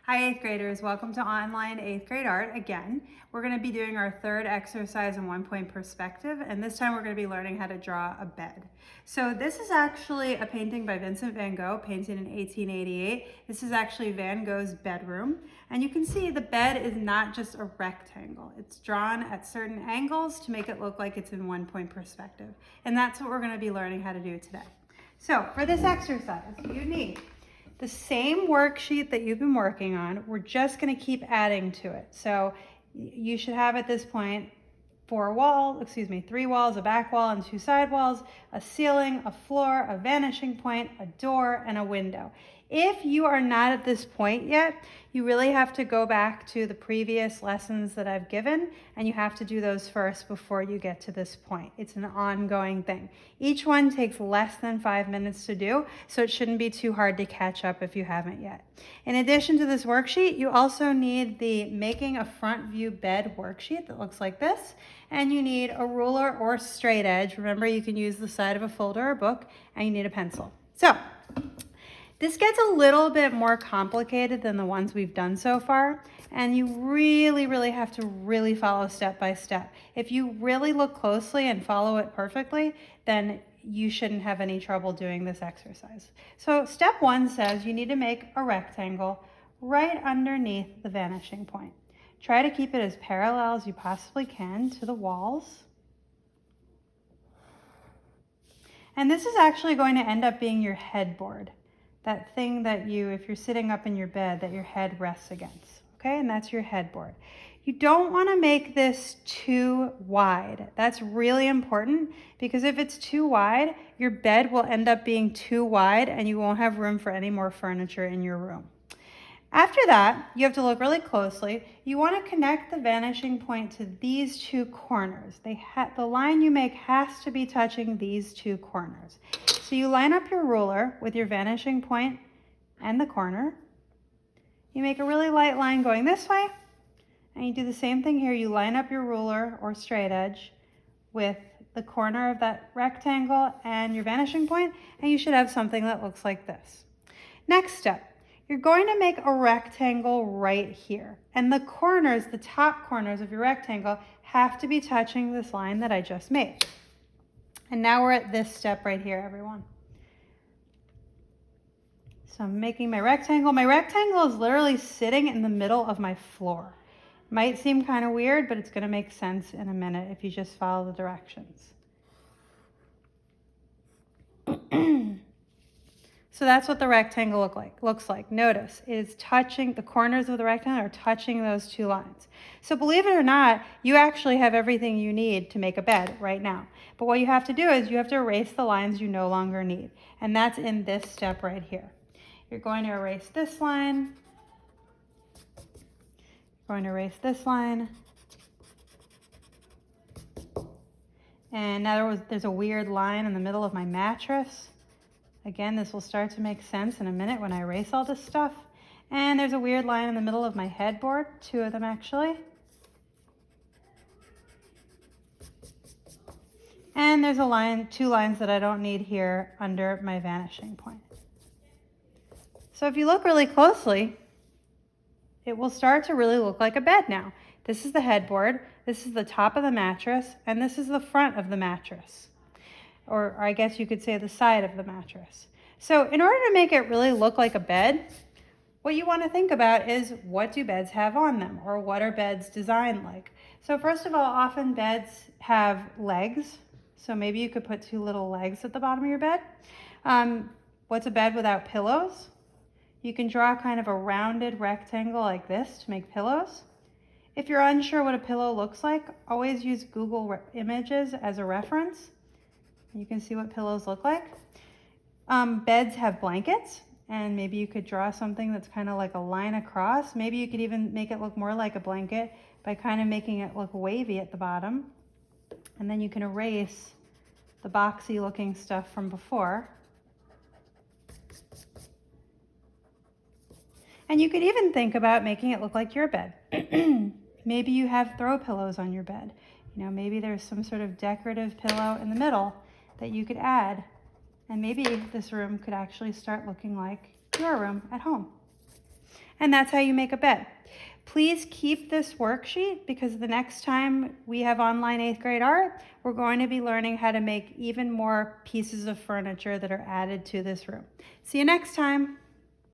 Hi, eighth graders. Welcome to online eighth grade art again. We're going to be doing our third exercise in 1-point perspective, and this time we're going to be learning how to draw a bed. So this is actually a painting by Vincent van Gogh, painted in 1888. This is actually Van Gogh's bedroom, and you can see the bed is not just a rectangle. It's drawn at certain angles to make it look like it's in 1-point perspective, and that's what we're going to be learning how to do today. So for this exercise, you need the same worksheet that you've been working on. We're just going to keep adding to it. So you should have at this point 3 walls, a back wall and 2 side walls, a ceiling, a floor, a vanishing point, a door, and a window. If you are not at this point yet, you really have to go back to the previous lessons that I've given, and you have to do those first before you get to this point. It's an ongoing thing. Each one takes less than 5 minutes to do, so it shouldn't be too hard to catch up if you haven't yet. In addition to this worksheet, you also need the Making a Front View Bed worksheet that looks like this, and you need a ruler or straight edge. Remember, you can use the side of a folder or book, and you need a pencil. So this gets a little bit more complicated than the ones we've done so far, and you really have to follow step by step. If you really look closely and follow it perfectly, then you shouldn't have any trouble doing this exercise. So step 1 says you need to make a rectangle right underneath the vanishing point. Try to keep it as parallel as you possibly can to the walls. And this is actually going to end up being your headboard. That thing that if you're sitting up in your bed, that your head rests against, okay? And that's your headboard. You don't want to make this too wide. That's really important, because if it's too wide, your bed will end up being too wide and you won't have room for any more furniture in your room. After that, you have to look really closely. You want to connect the vanishing point to these 2 corners. The line you make has to be touching these 2 corners. So you line up your ruler with your vanishing point and the corner. You make a really light line going this way, and you do the same thing here. You line up your ruler or straight edge with the corner of that rectangle and your vanishing point, and you should have something that looks like this. Next step. You're going to make a rectangle right here. And the corners, the top corners of your rectangle, have to be touching this line that I just made. And now we're at this step right here, everyone. So I'm making my rectangle. My rectangle is literally sitting in the middle of my floor. Might seem kind of weird, but it's going to make sense in a minute if you just follow the directions. So that's what the rectangle looks like. Notice it is touching, the corners of the rectangle are touching those 2 lines. So believe it or not, you actually have everything you need to make a bed right now. But what you have to do is you have to erase the lines you no longer need. And that's in this step right here. You're going to erase this line. You're going to erase this line. And now there's a weird line in the middle of my mattress. Again, this will start to make sense in a minute when I erase all this stuff. And there's a weird line in the middle of my headboard, 2 of them actually. And there's 2 lines that I don't need here under my vanishing point. So if you look really closely, it will start to really look like a bed now. This is the headboard, this is the top of the mattress, and this is the front of the mattress. Or I guess you could say the side of the mattress. So in order to make it really look like a bed, what you want to think about is, what do beds have on them, or what are beds designed like? So first of all, often beds have legs. So maybe you could put 2 little legs at the bottom of your bed. What's a bed without pillows? You can draw kind of a rounded rectangle like this to make pillows. If you're unsure what a pillow looks like, always use Google Images as a reference. You can see what pillows look like. Beds have blankets, and maybe you could draw something that's kind of like a line across. Maybe you could even make it look more like a blanket by kind of making it look wavy at the bottom. And then you can erase the boxy looking stuff from before. And you could even think about making it look like your bed. Maybe you have throw pillows on your bed. Maybe there's some sort of decorative pillow in the middle that you could add, and maybe this room could actually start looking like your room at home. And that's how you make a bed. Please keep this worksheet because the next time we have online 8th grade art, we're going to be learning how to make even more pieces of furniture that are added to this room. See you next time.